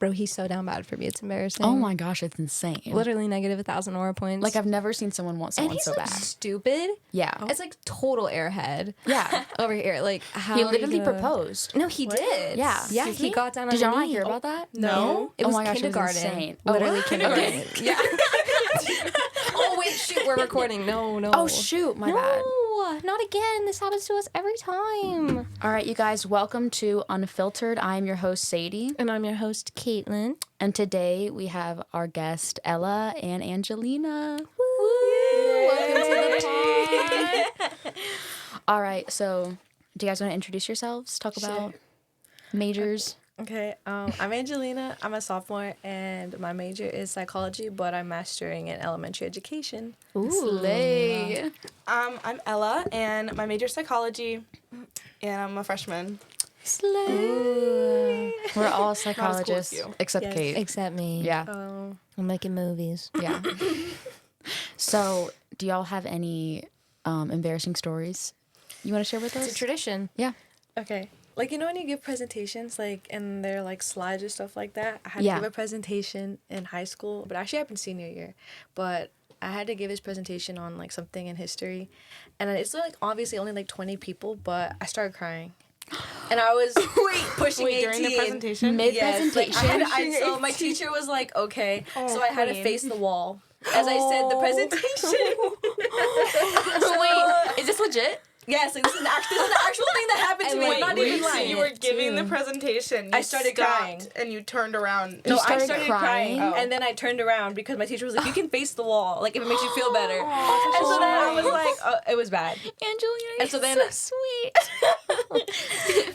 Bro, he's so down bad for me. It's embarrassing. Oh my gosh, it's insane. Literally negative 1,000 aura points. Like, I've never seen someone want someone and he's so like bad. stupid. Yeah. It's like total airhead. Yeah. Over here. Like, how He literally gonna... proposed. No, he did. Yeah. Yeah, Excuse he me? got down on Did his y'all not knee. hear about that? No. It was oh my gosh, kindergarten. it was insane. Literally kindergarten. Yeah. Oh, wait, shoot, we're recording. No. Oh, shoot, my bad. No, not again. This happens to us every time. All right, you guys, welcome to Unfiltered. I am your host, Sadie. And I'm your host, Kaitlyn. And today we have our guest, Ella and Angelina. Woo! Welcome to the pod. All right, so do you guys want to introduce yourselves? Talk about majors. Okay, I'm Angelina. I'm a sophomore, and my major is psychology, but I'm majoring in elementary education. Ooh. Slay. I'm Ella, and my major is psychology, and I'm a freshman. Slay. We're all psychologists, you. except Yes. Kate. Except me. Yeah, I'm making movies. yeah. So, do y'all have any embarrassing stories you want to share with us? It's a tradition. Yeah. Okay. Like, you know when you give presentations, like, and they're, like, slides or stuff like that? I had Yeah. to give a presentation in high school, but actually happened senior year. But I had to give this presentation on, like, something in history. And it's, like, obviously only, like, 20 people, but I started crying. And I was pushing 18. During the presentation? Mid-presentation? Yes, so my teacher was like, okay. So I had to face the wall. As I said, the presentation. Wait, is this legit? Yes, like, this is the actual thing that happened to me. I'm not even So lying. you were giving the presentation. I started stopped, crying. And you turned around. No, I started started crying? crying, and then I turned around because my teacher was like, "You can face the wall, like if it makes you feel better." And so then I was like, "Oh, it was bad." Angelina, And so then- so sweet.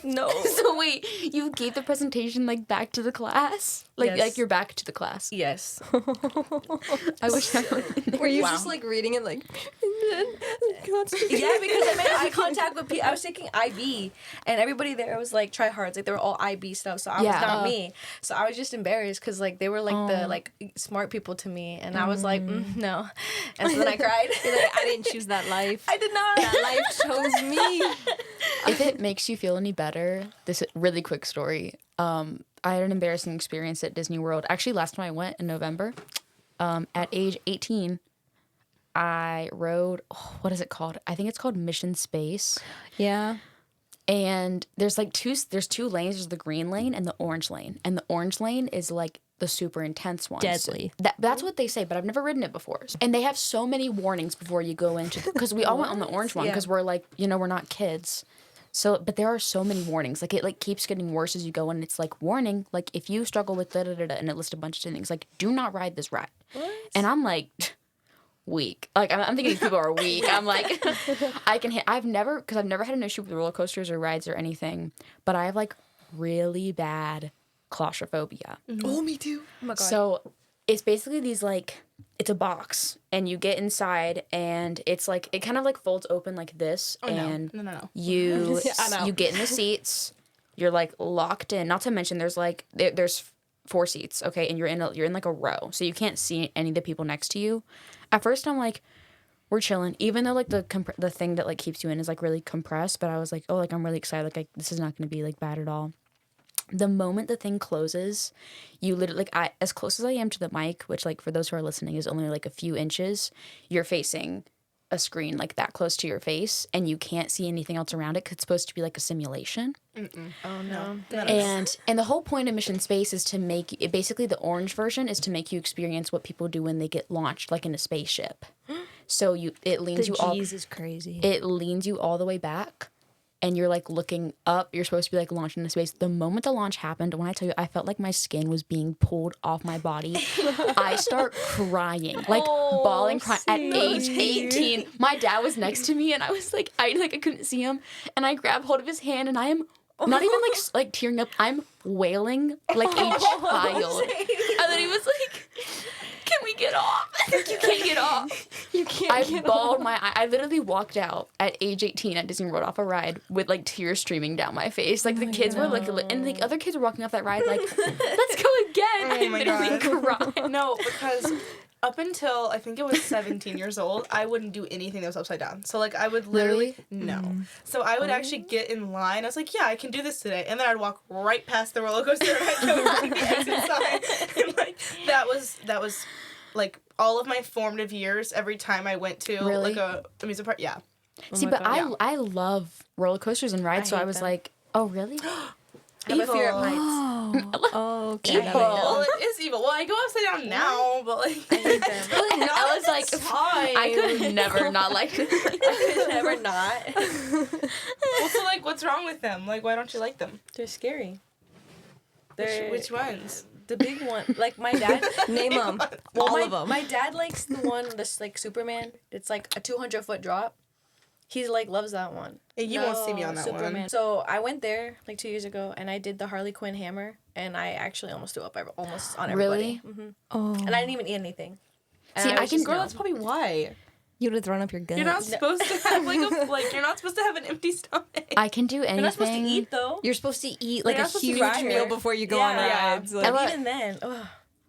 No. So wait, you gave the presentation like back to the class? Like Yes. like you're back to the class. Yes. I wish I were. Were you Wow. just like reading it like, Yeah, because I made eye contact with people. I was taking IB, and everybody there was like tryhards. Like they were all IB stuff, so I Yeah. was not me. So I was just embarrassed because like they were like the like smart people to me, and I was like, no. And so then I cried. you're like, I didn't choose that life. I did not. That life chose me. If it makes you feel any better, this really quick story. I had an embarrassing experience at Disney World. Actually, last time I went in November, at age 18, I rode, what is it called? I think it's called Mission Space. Yeah. And there's like there's two lanes. There's the green lane and the orange lane. And the orange lane is like the super intense one. Deadly. That's what they say, but I've never ridden it before. And they have so many warnings before you go into because we all went on the orange one because we're like, we're not kids. So, but there are so many warnings. Like, it, like, keeps getting worse as you go, and it's, like, warning, like, if you struggle with da-da-da-da, and it lists a bunch of things, like, do not ride this ride. What? And I'm, like, weak. Like, I'm thinking these people are weak. I'm, like, I've never had an issue with roller coasters or rides or anything, but I have, like, really bad claustrophobia. Mm-hmm. Oh, me too. Oh my god. So, it's basically these, like, it's a box, and you get inside, and it's like it kind of like folds open like this, and No. you Yeah, I know. you get in the seats, you're like locked in. Not to mention there's like there's 4 seats, okay, and you're in like a row, so you can't see any of the people next to you. At first, I'm like, we're chilling, even though like the thing that like keeps you in is like really compressed. But I was like, oh, like I'm really excited. Like this is not going to be like bad at all. The moment the thing closes, you literally, like, as close as I am to the mic, which, like, for those who are listening is only, like, a few inches, you're facing a screen, like, that close to your face, and you can't see anything else around it because it's supposed to be, like, a simulation. Oh no. And the whole point of Mission Space is to make, basically the orange version is to make you experience what people do when they get launched, like, in a spaceship. So it leans you all... is crazy. It leans you all the way back. And you're, like, looking up. You're supposed to be, like, launching into space. The moment the launch happened, when I tell you, I felt like my skin was being pulled off my body. I start crying, like, bawling, crying at age 18. My dad was next to me, and I was, like, I couldn't see him. And I grabbed hold of his hand, and I am not even, like tearing up. I'm wailing like a child. And then he was like... Can we get off? You can't get off. You can't I bawled my eye. I literally walked out at age 18 at Disney World off a ride with like tears streaming down my face. Like the kids were like, and the other kids were walking off that ride like, let's go again. I literally cried. No, because up until I think it was 17 years old, I wouldn't do anything that was upside down. So like I would literally no. So I would actually get in line. I was like, yeah, I can do this today, and then I'd walk right past the roller coaster and I'd go to the exit sign. that was like all of my formative years. Every time I went to Really? like a amusement park, yeah. See, my but God. I love roller coasters and rides, so I hate was them. like, oh, really? I have a fear of heights. Oh, okay. Evil. Well, it is evil. Well, I go upside down now, but like I hate them. Ella's like, Time. I could never not like I could never not. well, so like, what's wrong with them? Like, why don't you like them? They're scary. They're Which ones? the big one. Like my dad. Name them. Well, All my, of them. My dad likes the one that's like Superman. It's like a 200-foot drop. He like loves that one. Yeah, you won't see me on that Superman. one. So I went there like 2 years ago, and I did the Harley Quinn hammer, and I actually almost threw up almost on everybody. Really? hmm Oh. And I didn't even eat anything. And See, I was can- just Girl, numb. that's probably why. You would have thrown up your guts. You're not supposed to have like you're not supposed to have an empty stomach. I can do anything. You're not supposed to eat though. You're supposed to eat like You're a not supposed to huge ride meal her. before you go on Yeah. rides. Like, Ella- Even then, ugh.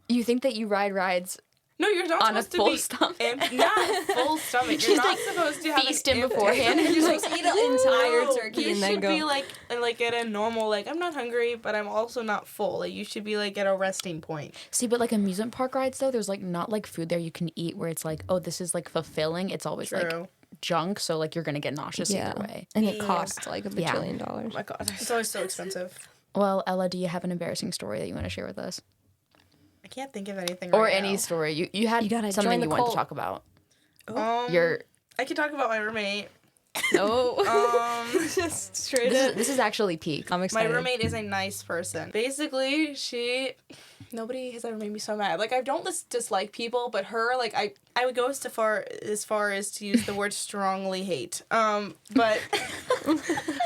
You think that you ride rides No, you're not on a supposed to full be stomach? not full stomach. She's You're not like supposed to have feasting an beforehand. you're supposed to eat an entire No, turkey you and then should go. be like at a normal like I'm not hungry, but I'm also not full. Like you should be like at a resting point. See, but like amusement park rides though, there's like not like food there you can eat where it's like, oh, this is like fulfilling. It's always like True. junk, so like you're gonna get nauseous yeah. either way. And it Yeah. costs like a Yeah. bajillion Oh dollars. my god. It's always so expensive. Well, Ella, do you have an embarrassing story that you want to share with us? I can't think of anything. Or right any now. story. You had You gotta something join the you wanted cult. to talk about. Um, Your I could talk about my roommate. No. Just straight this is actually peak. I'm My excited. roommate is a nice person. Basically, nobody has ever made me so mad. Like I don't dislike people, but her, like I would go as far as to use the word strongly hate. But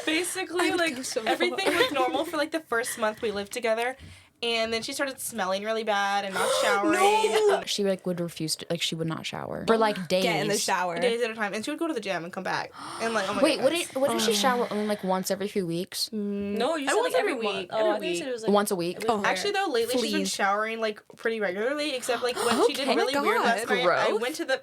basically, like everything was normal for like the first month we lived together. And then she started smelling really bad and not showering. She like would refuse to, like she would not shower for like days. Get in the shower. Days at a time. And she would go to the gym and come back. And like, oh my Wait, goodness. wouldn't she shower only like once every few weeks? No, you I said was like every every week, week. every Oh, I thought you week. said it was like Once a week? it was rare. Actually, though, lately she's been Please. showering like pretty regularly, except like when she did Okay. really Oh my weird last God. night. I Growth? went to the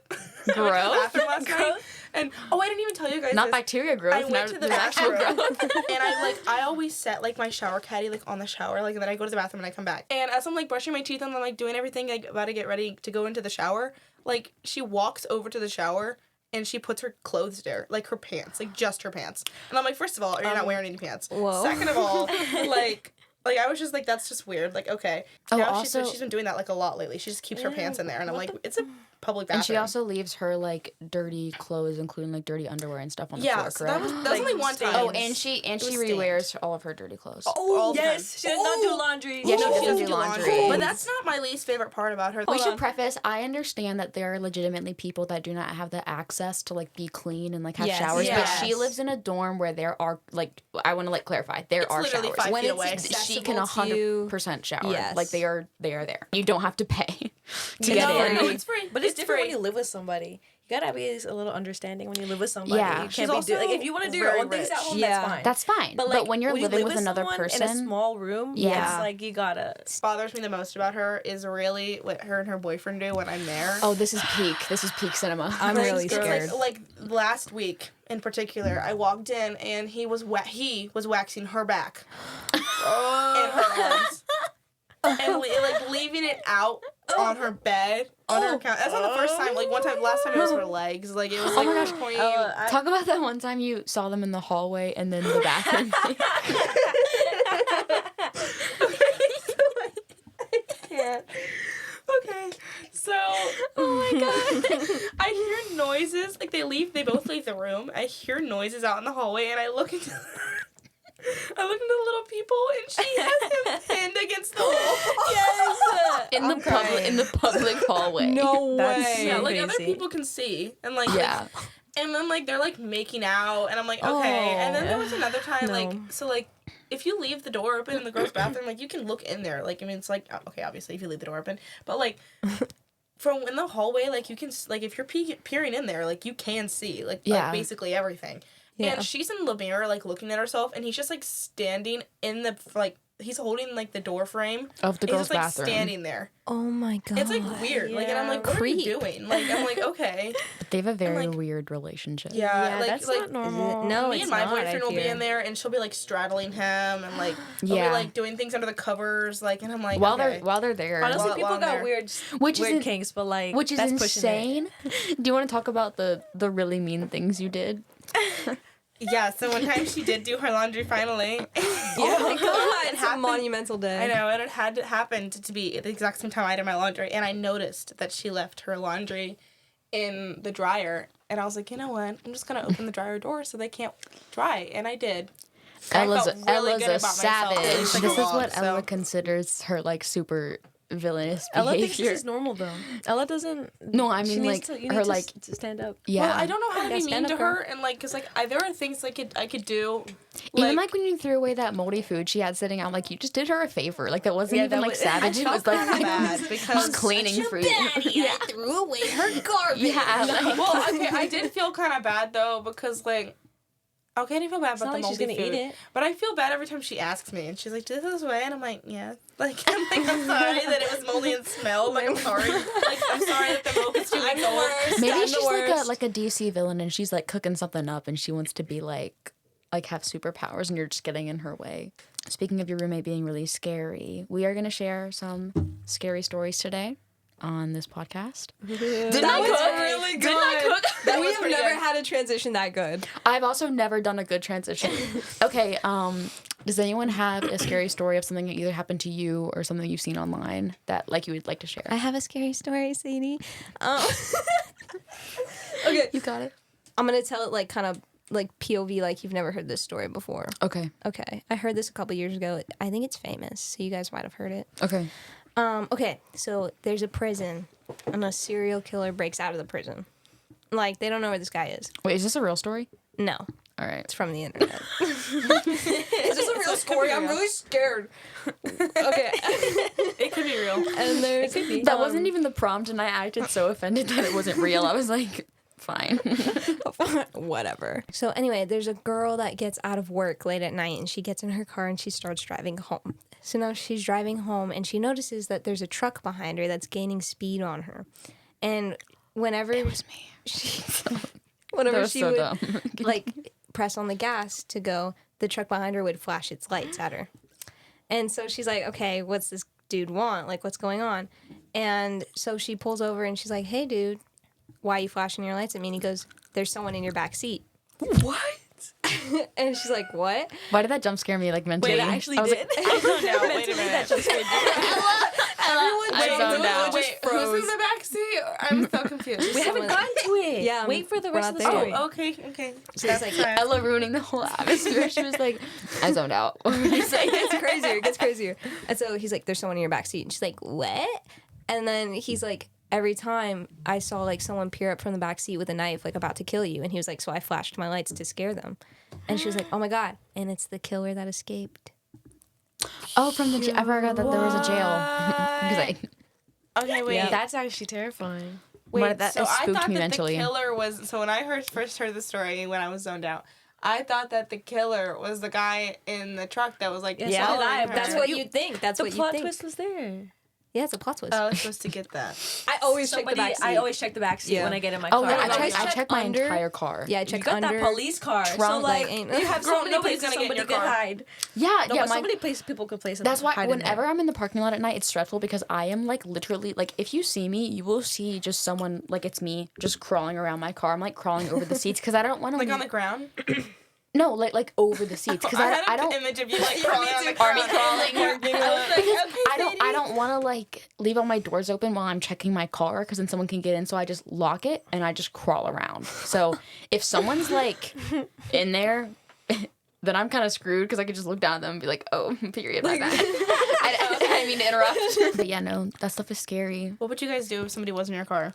Growth? bathroom last night, and I didn't even tell you guys. Not this. bacteria growth, I went to the natural bathroom, growth. and I always set like my shower caddy like on the shower, like, and then I go to the bathroom and I come back. And as I'm like brushing my teeth and I'm like doing everything, like about to get ready to go into the shower, like she walks over to the shower. And she puts her clothes there, like her pants, like just her pants. And I'm like, first of all, you're not wearing any pants. whoa. Second of all, like I was just like, that's just weird. Like, okay. Oh, Now also- she's been doing that like a lot lately. She just keeps her pants in there, and I'm like, it's a public bathroom. And she also leaves her like dirty clothes, including like dirty underwear and stuff on the floor, so correct? that was Like, only one time. Oh, and she was rewears all of her dirty clothes. all the time. yes, she does not do laundry. Yeah, she No, doesn't do laundry. But that's not my least favorite part about her. We should on. preface, I understand that there are legitimately people that do not have the access to like be clean and like have Yes. showers, but Yes. she lives in a dorm where there are like, I want to like clarify, there It's are literally showers. 5 When feet it's away. She can accessible to you. 100% shower. Yes. Like they are there. You don't have to pay to get No, in. no, it's free. But it's It's different free. when you live with somebody. You gotta be a little understanding when you live with somebody. Yeah. You She's can't be like also if you want to do your very own things at rich. home, Yeah. that's fine. That's fine. But, like, when you're you living live with another someone person, in a small room, Yeah. it's like you gotta. bothers me the most about her is really what her and her boyfriend do when I'm there. oh, this is peak. This is peak cinema. I'm really It's scared. like last week in particular, I walked in and he was waxing her back and her arms. And like leaving it out on her bed, on her couch. That's not the first time. Like last time it was her legs. Like it was like my gosh. point. Talk about that one time you saw them in the hallway and then the bathroom. Okay, so oh my god, I hear noises. Like they both leave the room. I hear noises out in the hallway, and I look into the little people, and she has him pinned against the wall. Yes. in the public hallway. No That's way. Yeah, so like other crazy. people can see, and like Yeah. and then like they're like making out, and I'm like okay. And then there was another time like so like if you leave the door open in the girls' bathroom, like you can look in there. Like I mean, it's like okay, obviously if you leave the door open, but like. From in the hallway, like you can, like if you're peering in there, like you can see, like basically everything. Yeah. And she's in the mirror, like looking at herself, and he's just like standing in the like he's holding like the door frame Of the and he's girls' just like bathroom. standing there. Oh my god. It's like weird. Like, and I'm like, what are you doing? Like, I'm like, okay. But they have a very like- weird relationship. Yeah, like, that's like not normal. No, me it's and my not, boyfriend I will be fear. in there, and she'll be like straddling him, and like they'll Yeah. be like doing things under the covers, like, and I'm like, While okay. they're there. Honestly, While people I'm got there. weird, Which weird isn't- kinks, but like Which is that's pushing it. insane. Do you want to talk about the really mean things you did? Yeah, so one time she did do her laundry finally. Oh my god, it's a happened- monumental day. I know, and it had to happen to be at the exact same time I did my laundry, and I noticed that she left her laundry in the dryer, and I was like, you know what? I'm just gonna open the dryer door so they can't dry, and I did. And I Ella's felt really good a about myself. savage. It was like This a is log, what so- Ella considers her like super villainous Ella thinks behavior. this is normal though. Ella doesn't. No, I she mean needs like to, you her need to like to stand up. yeah. Well, I don't know how to Yeah, be stand mean to up, girl. her, and like, cause like there are things I could do. Even like when you threw away that moldy food she had sitting out, like you just did her a favor. Like that wasn't even like savage. It was like bad just because cleaning for you. I threw away her garbage. Yeah. like- well, okay, I did feel kind of bad though because like. Okay, I didn't feel bad about not the like she's moldy gonna food, eat it. but I feel bad every time she asks me, and she's like, "Did this way?" And I'm like, "Yeah." Like, I'm sorry that it was moldy and smelled. Like, I'm sorry. Like, I'm sorry that the milk is too old. Maybe I'm she's the like worst. a DC villain and she's like cooking something up and she wants to be like have superpowers and you're just getting in her way. Speaking of your roommate being really scary, we are gonna share some scary stories today on this podcast. Didn't I cook? really Didn't I cook? That we was have pretty never good. had a transition that good. I've also never done a good transition. Okay, does anyone have a scary story of something that either happened to you or something you've seen online that like you would like to share? I have a scary story, Sadie. Okay, You got it. I'm gonna tell it like kind of like POV, like you've never heard this story before. Okay. Okay, I heard this a couple years ago. I think it's famous, so you guys might have heard it. Okay. Okay, so there's a prison, and a serial killer breaks out of the prison. Like, they don't know where this guy is. Wait, is this a real story? No, All right. it's from the internet. Is this a real story? I'm really scared. Okay. It could be real. And there's That wasn't even the prompt, and I acted so offended that it wasn't real. I was like, fine. whatever. So anyway, there's a girl that gets out of work late at night, and she gets in her car and she starts driving home. So now she's driving home, and she notices that there's a truck behind her that's gaining speed on her. And whenever It was me. whenever That was she so would dumb. like press on the gas to go, the truck behind her would flash its lights at her. And so she's like, okay, what's this dude want? Like, what's going on? And so she pulls over and she's like, hey, dude, why are you flashing your lights at me? And he goes, there's someone in your back seat. What? And she's like, what? Why did that jump scare me like mentally? Wait, I actually was did. Like, I don't know. Wait a minute. I zoned out. Wait, who's in the back seat? I'm so confused. We haven't gotten to it. Yeah, Wait for the we're rest of not the there. story. Oh, okay. So it's like, Ella ruining the whole atmosphere. She was like, I zoned out. it gets crazier. And so he's like, there's someone in your back seat. And she's like, what? And then he's like, every time I saw like someone peer up from the back seat with a knife, like about to kill you. And he was like, so I flashed my lights to scare them. And she was like, oh my God. And it's the killer that escaped. Oh, from the jail. I forgot that there was a jail. 'Cause Okay, wait. That's actually terrifying. Wait, that so I spooked thought me that mentally. the killer was. So when I first heard the story when I was zoned out, I thought that the killer was the guy in the truck that was like Yeah, Yeah, so did I, but that's You- what you think. That's The what you plot think. twist was there. Yeah, it's a plot twist. I was supposed to get that. I always check the Somebody, back seat. I always check the back seat Yeah. when I get in my Oh, car. no, I I check checked my under. entire car. Yeah, I You check got under. that police car. So Trunk, like, like, ain't- you have Girl, so many nobody's places gonna get in somebody your can car. hide. Yeah, No, yeah. but My, so many places people could place. that's why hide in there. whenever I'm in the parking lot at night, it's stressful because I am like literally like if you see me, you will see just someone like it's me just crawling around my car. I'm like crawling over the seats because I don't want to Like on the ground. no like over the seats because had I an don't image of you like crawling on the Army ground. crawling. Because I don't want to like leave all my doors open while I'm checking my car because then someone can get in. So I just lock it and I just crawl around. So if someone's like in there, then I'm kind of screwed because I could just look down at them and be like, oh, period, my bad. I didn't mean to interrupt. But yeah, no, that stuff is scary. What would you guys do if somebody was in your car?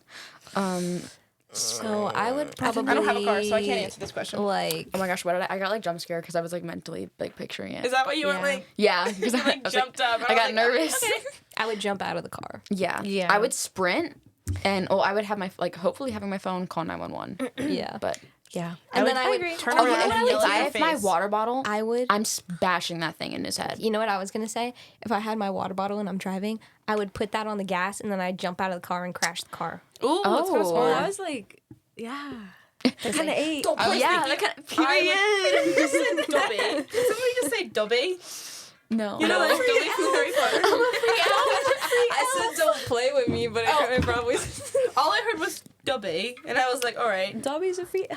So I would probably. I don't have a car, so I can't answer this question. Like, Oh my gosh, what did I got like jump scared because I was like mentally like picturing it. Is that what you were Yeah. like? Yeah, because I, Like was, jumped up. I was got like, nervous. I would jump out of the car. Yeah. Yeah. I would sprint and I would have my like hopefully having my phone call 911. Yeah. But Yeah. And then I would turn Oh, around yeah, and if yell I in your have my face. water bottle, I I'm bashing that thing in his head. You know what I was gonna say? If I had my water bottle and I'm driving, I would put that on the gas and then I'd jump out of the car and crash the car. Ooh, it's kind of Oh. smart. I was like, yeah. That kind of ate. I was Yeah, thinking, that kind of I just said Dobby. Did somebody just say Dobby? No. You know, like Dobby from Harry Potter. I said don't play with me, but I probably. All I heard was Dobby, and I was like, all right. Dobby's a free.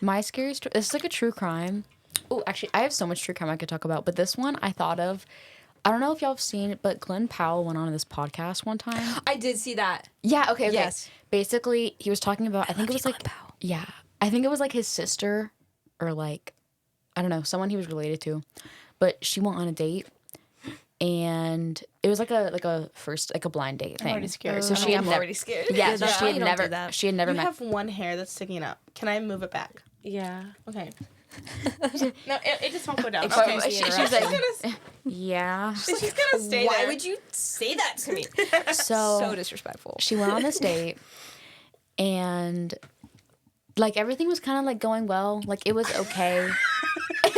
My scary story. This is like a true crime. Oh, actually, I have so much true crime I could talk about, but this one I thought of. I don't know if y'all have seen it, but Glenn Powell went on this podcast one time. I did see that. Yeah, okay. Yes. Basically, he was talking about, I think it was like, Glenn Powell. yeah, I think it was like his sister or like, I don't know, someone he was related to, but she went on a date and it was like a first, like a blind date thing. I'm already scared. So she had I'm never, already scared. yeah, so Yeah, she had you don't do never, that. she had never You met. have one hair that's sticking up. Can I move it back? Yeah. Okay. No, it just won't go down. So Okay. she's like, yeah. She's gonna stay Why there. would you say that to me? So So disrespectful. she went on this date and like everything was kind of like going well. Like it was okay. She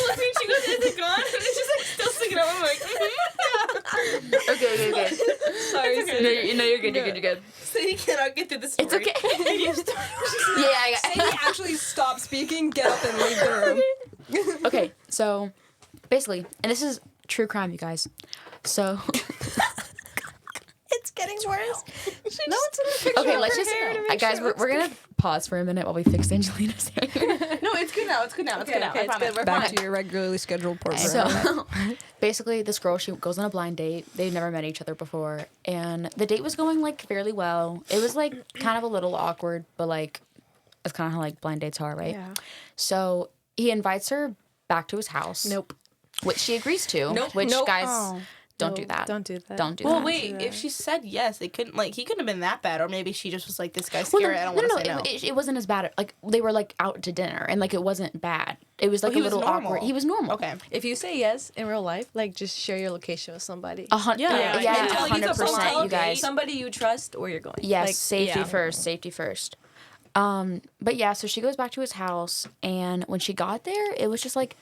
looks at me, she goes, is it gone? And it's just like still sticking up. I'm like, Okay. Sorry, It's okay. No, you're good. You're good. Sadie cannot get through the story. It's okay. Yeah, I got Sadie actually stop speaking, get up and leave the room. Okay, so basically, and this is true crime, you guys. So It's getting worse. No, it's in the picture. okay, of let's her just hair to make guys, sure it we're looks gonna pause for a minute while we fix Angelina's hair. No, it's good now. It's good now. It's good now. okay, I it's promise. good. We're Back fine. to your regularly scheduled program. So basically, this girl, she goes on a blind date. They've never met each other before, and the date was going like fairly well. It was like kind of a little awkward, but like that's kind of how like blind dates are, right? Yeah. So he invites her back to his house. Nope. Which she agrees to. Nope. Which Nope. guys, Oh. don't do that. Don't do that. Don't do Well, that. wait. that. If she said yes, it couldn't. Like he couldn't have been that bad, or maybe she just was like, "This guy's Well, scary. I don't want to say no." It wasn't as bad. Like they were like out to dinner, and like it wasn't bad. It was like he a was little normal. awkward. He was normal. Okay. If you say yes in real life, like just share your location with somebody. Yeah, yeah. Until you 100%, you guys. Somebody you trust where you're going. Yes, Like, safety yeah. first. Safety first. But yeah, so she goes back to his house, and when she got there, it was just like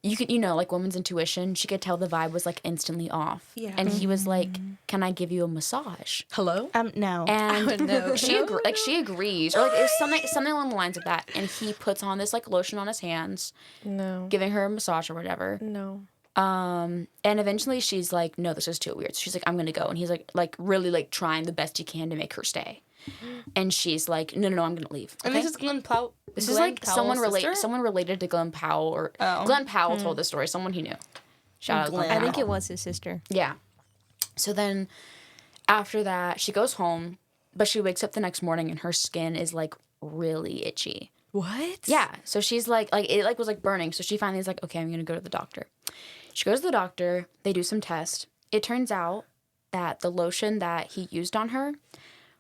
you could, like woman's intuition. She could tell the vibe was like instantly off. Yeah. And he was like, "Can I give you a massage?" Hello? No. And No. she she agrees, or like it was something along the lines of that. And he puts on this like lotion on his hands, No. giving her a massage or whatever. No. And eventually she's like, "No, this is too weird." So she's like, "I'm gonna go," and he's like really like trying the best he can to make her stay. And she's like, "No, I'm gonna leave." And okay? this is Glenn Powell. This is like someone related to Glenn Powell, or Oh. Glenn Powell told this story. Someone he knew. Shout out Glenn. Glenn. I think Powell. it was his sister. Yeah. So then, after that, she goes home, but she wakes up the next morning and her skin is like really itchy. What? Yeah. So she's like it like was like burning. So she finally is like, okay, I'm gonna go to the doctor. She goes to the doctor. They do some tests. It turns out that the lotion that he used on her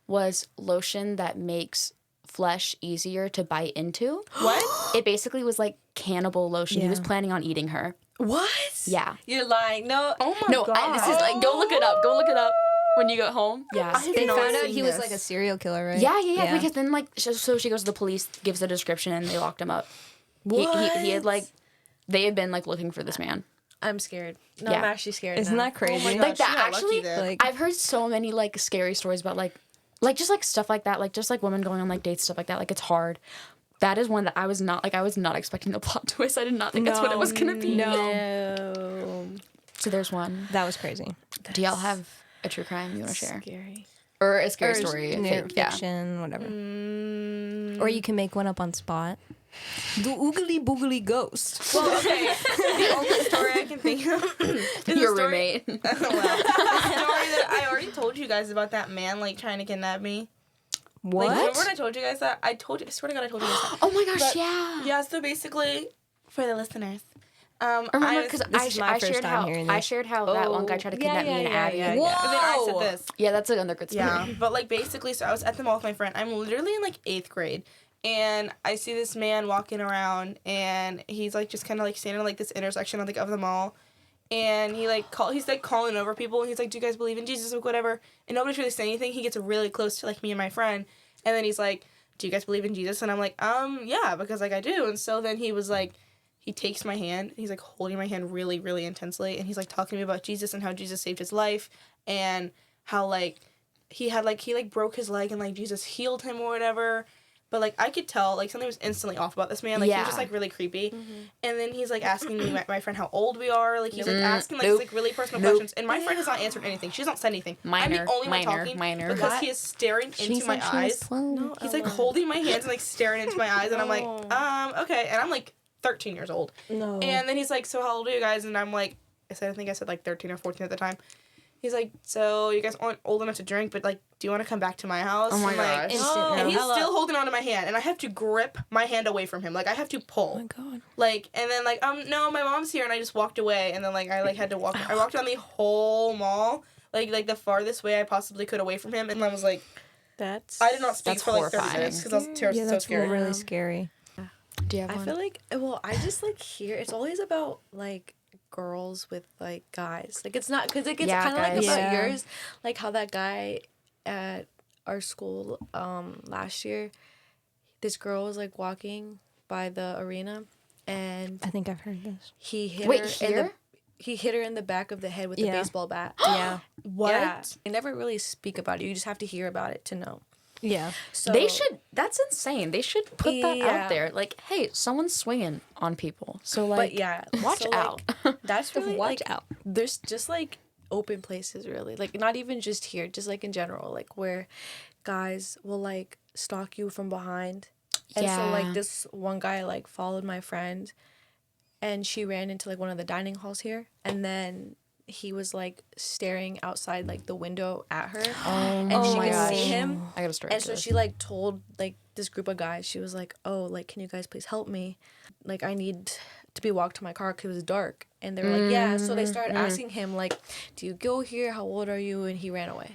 was lotion that makes flesh easier to bite into. What? It basically was like cannibal lotion. He was Yeah. planning on eating her. What? Yeah. You're lying. No. Oh my No, god. this is like go look it up. Go look it up when you get home. Yeah. They not found out seen he was this. like a serial killer, right? Yeah. Because then like so she goes to the police, gives the description, and they locked him up. He had like they had been like looking for this man. I'm scared. No, Yeah. I'm actually scared. Isn't now. that crazy? Oh my Like gosh, that you got actually, lucky there. like I've heard so many like scary stories about like just like stuff like that, like just like women going on like dates, stuff like that. Like it's hard. That is one that I was not expecting the plot twist. I did not think that's what it was gonna be. No. So there's one. that was crazy. Do y'all have a true crime you want to share, Scary. or a scary Or story? near Fake, yeah. fiction, whatever. Or you can make one up on spot. The oogly boogly ghost. Well, okay. The only story I can think of is Your the story, roommate. the story that I already told you guys about that man like trying to kidnap me. What? Like, remember when I told you guys that? I swear to God, I told you guys that. Oh my gosh, But- yeah. Yeah, so basically, for the listeners, Remember, because This is my first time hearing I this. shared how that one guy tried to kidnap me and Abby. yeah. And then I Whoa! said this. Yeah, that's another good story. Yeah, but like basically, so I was at the mall with my friend. I'm literally in like 8th grade, and I see this man walking around, and he's like just kind of like standing at like this intersection of the mall, and he's like calling over people, and he's like, "Do you guys believe in Jesus?" or whatever, and nobody's really saying anything. He gets really close to like me and my friend, and then he's like, do you guys believe in Jesus? And I'm like, yeah, because like I do. And so then he was like, he takes my hand, he's like holding my hand really, really intensely, and he's like talking to me about Jesus and how Jesus saved his life, and how like he broke his leg and like Jesus healed him or whatever. But like I could tell like something was instantly off about this man. Like he was just like really creepy. And then he's like asking me, my friend, how old we are. Like he's like asking like, like really personal questions. And my friend has not answered anything. She has not said anything. I'm the only one talking because he is staring into my eyes. No, He's like holding my hands and like staring into my eyes, and I'm like, okay. And I'm like 13 years old. No. And then he's like, so how old are you guys? And I'm like, I think I said like 13 or 14 at the time. He's like, so you guys aren't old enough to drink, but like, do you want to come back to my house? Oh my gosh. gosh. And he's still holding on to my hand, and I have to grip my hand away from him. Like, I have to pull. Oh my God. Like, and then like, no, my mom's here, and I just walked away, and then like, I like had to walk. I walked around the whole mall, like the farthest way I possibly could away from him, and I was like, I did not speak That's for like 30 horrifying. minutes because I was Yeah, so that's scared. really scary. Do you have I one? feel like, well, I just like hear it's always about like girls with like guys. Like it's not because it gets kind of like guys. about Yeah. yours, like how that guy at our school last year, this girl was like walking by the arena, and I think I've heard this. he hit Wait, her here? he hit her in the back of the head with a Yeah. baseball bat. Yeah. What? Yeah. They never really speak about it. You just have to hear about it to know. Yeah. So They should. That's insane. They should put that Yeah. out there. Like, hey, someone's swinging on people. So like, But yeah, watch so, like, out. That's really Watch like, out. There's just like open places, really, like not even just here, just like in general, like where guys will like stalk you from behind. And so Yeah. like this one guy like followed my friend, and she ran into like one of the dining halls here, and then he was like staring outside like the window at her, and she my could gosh. see him. I gotta start. And so she like told like this group of guys, she was like, oh, like, can you guys please help me? Like, I need to be walked to my car because it was dark. And they were like, yeah. So they started asking him like, do you go here? How old are you? And he ran away.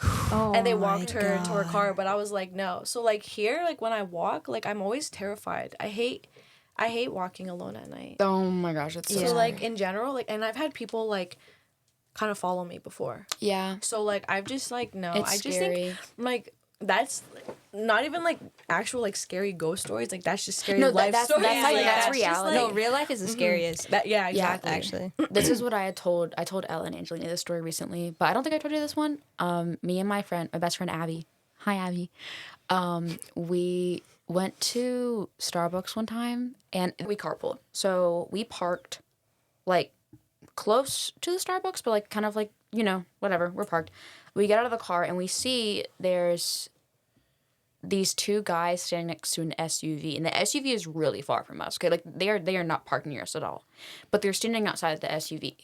Oh, And they walked her to her car, but I was like, no. So like here, like when I walk, like I'm always terrified. I hate walking alone at night. Oh my gosh, it's so So scary. like in general, like, and I've had people like kind of follow me before. Yeah, So like I've just like no, it's I just scary. think like that's not even like actual like scary ghost stories. Like that's just scary No, life that's stories. like, Like, that's just, reality. No, real life is the scariest. that yeah, exactly. Actually. This is what I told Ella and Angelina this story recently, but I don't think I told you this one. Me and my best friend Abby. Hi, Abby. We went to Starbucks one time and we carpooled. So we parked like close to the Starbucks, but like kind of like, you know, whatever, we're parked. We get out of the car and we see there's these two guys standing next to an SUV, and the SUV is really far from us. Okay, like they are not parked near us at all, but they're standing outside the SUV.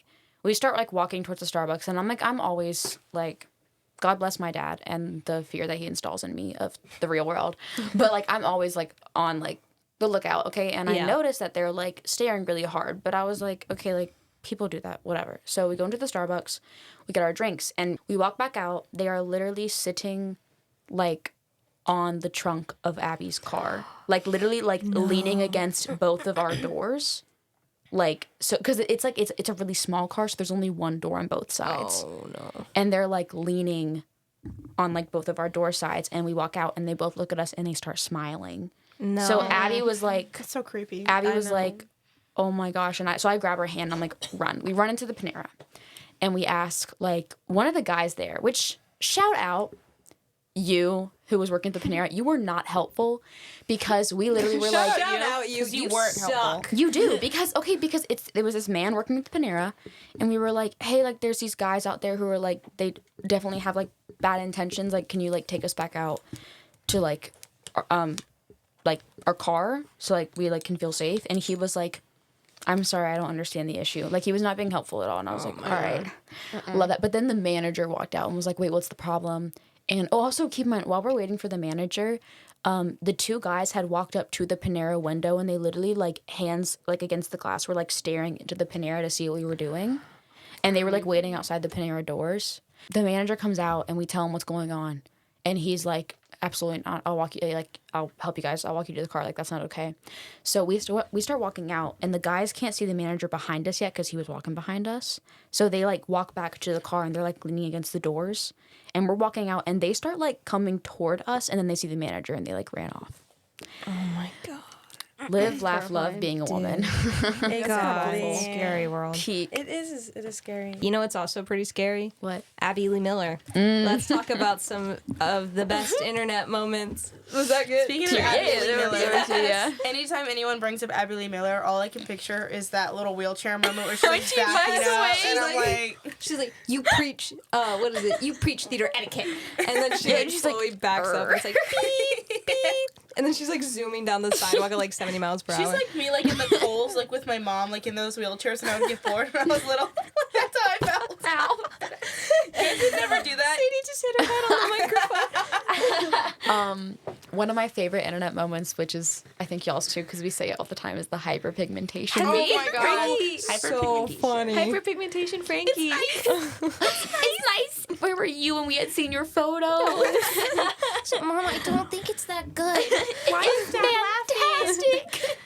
We start like walking towards the Starbucks, and I'm always like, God bless my dad and the fear that he installs in me of the real world, but like I'm always like on like the lookout. Okay, and I noticed that they're like staring really hard, but I was like, okay, like people do that, whatever. So we go into the Starbucks, we get our drinks, and we walk back out. They are literally sitting like on the trunk of Abby's car, like literally like leaning against both of our doors, like so because it's like it's a really small car, so there's only one door on both sides. Oh no. And they're like leaning on like both of our door sides, and we walk out and they both look at us and they start smiling. No. So Abby was like, That's so creepy. Abby I was know. like, oh my gosh. And I grab her hand and I'm like, run. We run into the Panera and we ask like one of the guys there, which shout out you who was working at the Panera. You were not helpful because we literally were like, Shout out you. 'Cause you weren't suck. helpful. you do because there was this man working at the Panera and we were like, hey, like there's these guys out there who are like, they definitely have like bad intentions. Like, can you like take us back out to like our car so like we like can feel safe? And he was like, I'm sorry, I don't understand the issue. Like he was not being helpful at all. And I was like, all right, love that. But then the manager walked out and was like, wait, what's the problem? And also keep in mind, while we're waiting for the manager, the two guys had walked up to the Panera window and they literally like hands like against the glass were like staring into the Panera to see what we were doing. And they were like waiting outside the Panera doors. The manager comes out and we tell him what's going on. And he's like, absolutely not. I'll walk you, like, I'll help you guys. I'll walk you to the car. Like, that's not okay. So we start walking out, and the guys can't see the manager behind us yet because he was walking behind us. So they, like, walk back to the car, and they're, like, leaning against the doors. And we're walking out, and they start, like, coming toward us, and then they see the manager, and they, like, ran off. Oh my god. Live, laugh, love being a woman. Exactly. Scary world. Peak. It is scary. You know what's also pretty scary? What? Abby Lee Miller. Let's talk about some of the best internet moments. Was that good? Speaking of Abby Lee Miller, Yeah. anytime anyone brings up Abby Lee Miller, all I can picture is that little wheelchair moment where she's like she backing backs up, away. and I'm like, She's like, you preach, what is it? You preach theater etiquette. And then she like, she's like, slowly backs up. It's like, beep, beep. And then she's like zooming down the sidewalk at like 70 miles per hour. she's like me, like in the Coles, like with my mom, like in those wheelchairs, and I would get bored when I was little. That's how I felt. Ow. You guys would never do that. Sadie just hit her head on the microphone. One of my favorite internet moments, which is, I think y'all's too, because we say it all the time, is the hyperpigmentation. Oh my god. Frankie, so funny. Hyperpigmentation, Frankie. It's nice. Where were you when we had seen your photo? Mom, I don't think it's that good. Why is that fantastic?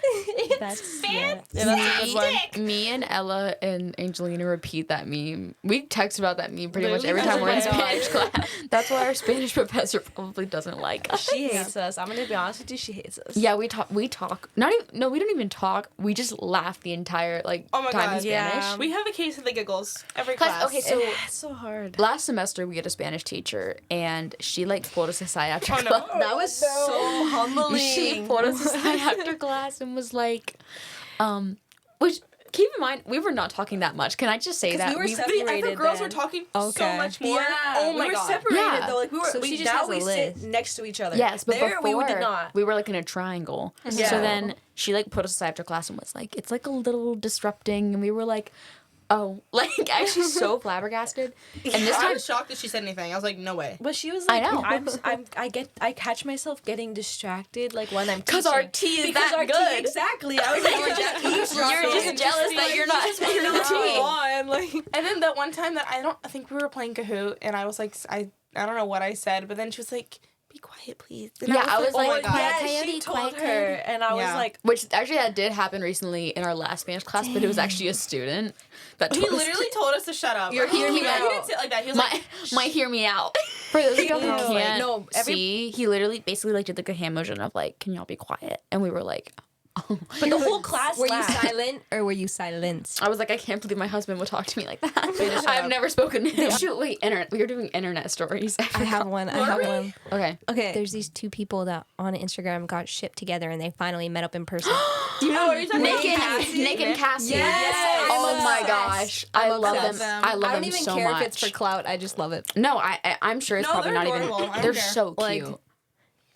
That's Yeah, that's a good one. Me and Ella and Angelina repeat that meme. We text about that meme pretty much Literally, every time we're in oh my Spanish class. That's why our Spanish professor probably doesn't like us. She hates us. I'm gonna be honest with you. She hates us. Yeah, we talk. Not even. No, we don't even talk. We just laugh the entire Oh my time God, in Spanish. yeah. We have a case of the giggles every Class- class. okay, so It's so hard. last semester we had a Spanish teacher, and she like pulled us aside after Oh, no. class. That was so humbling. She pulled us aside after class and was like, which keep in mind we were not talking that much. Can I just say that we were I separated thought girls then. were talking Okay. so much more. Yeah. Oh my we were god. separated Yeah. though. Like we were. So we she just now has a we list. sit next to each other. yes, but there before we did not. we were like in a triangle. Yeah. So then she like put us aside after class and was like, it's like a little disrupting, and we were like, oh, like actually so flabbergasted. And this I time, was shocked that she said anything. I was like, no way. But she was I like, know. I catch myself getting distracted like when I'm teaching. 'Cause our tea is Because that our tea- good. exactly. I was like, You're just eavesdropping. jealous that you're not you're not tea. on, like. And then that one time that I think we were playing Kahoot, and I was like, I don't know what I said, but then she was like, be quiet, please. And Yeah, I was oh my like, god. quiet. Yeah, she Coyote, told quiet her, and I was Yeah. like, Which actually that did happen recently in our last Spanish class, but it was actually a student that He told us literally told us to shut up. You're hearing he me didn't out. say it like that. He was my like, hear me out. For those of y'all who No, can't no, see, he literally basically like did like a hand motion of like, can y'all be quiet? And we were like, oh. but the whole class Were you laughed. silent or were you silenced? I was like, I can't believe my husband would talk to me like that. shut I've up. never spoken to him. Shoot, wait, we were doing internet stories. I have one. I have one. Okay. Okay. There's these two people that on Instagram got shipped together and they finally met up in person. do you know what you're talking Nick about? and Cassie. Yes. Oh I'm my obsessed. gosh. I I'm love them. obsessed. I love I don't them even so care much. if it's for clout. I just love it. No, I'm sure it's No, probably they're not even. adorable. I don't They're care. so Like, cute.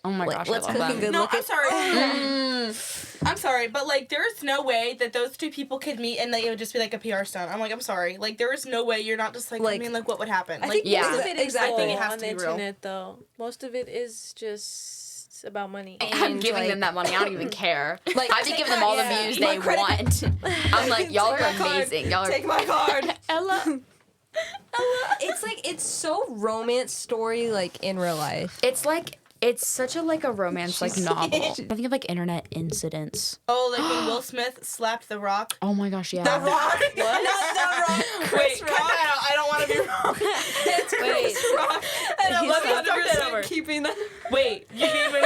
Oh my gosh, let's I love cook them. and good No, look I'm at. sorry. I'm sorry, but like, there's no way that those two people could meet and like, it would just be like a PR stunt. I'm like, I'm sorry. Like, there is no way you're not just like, I Like- mean, like, what would happen? I Like, think yeah. most of it is Exactly. though, I think it has on to the be real. internet though. Most of it is just about money. I'm And, giving like- them that money. I don't even care. Like, I'd be take giving them my- all the yeah. views My they credit- want. I'm like, y'all are Take my card. amazing. Y'all are. Take my card. Ella, It's like it's so romance story like in real life. It's like it's such a like a romance like novel. I think of like internet incidents. oh, like when Will Smith slapped The Rock. Oh my gosh, yeah. The Rock? Not The Rock. Wait, cut that out. I don't want to be wrong. It's Wait. Chris Rock. And I'm Let me start that over. 100% keeping that. Wait, you gave me.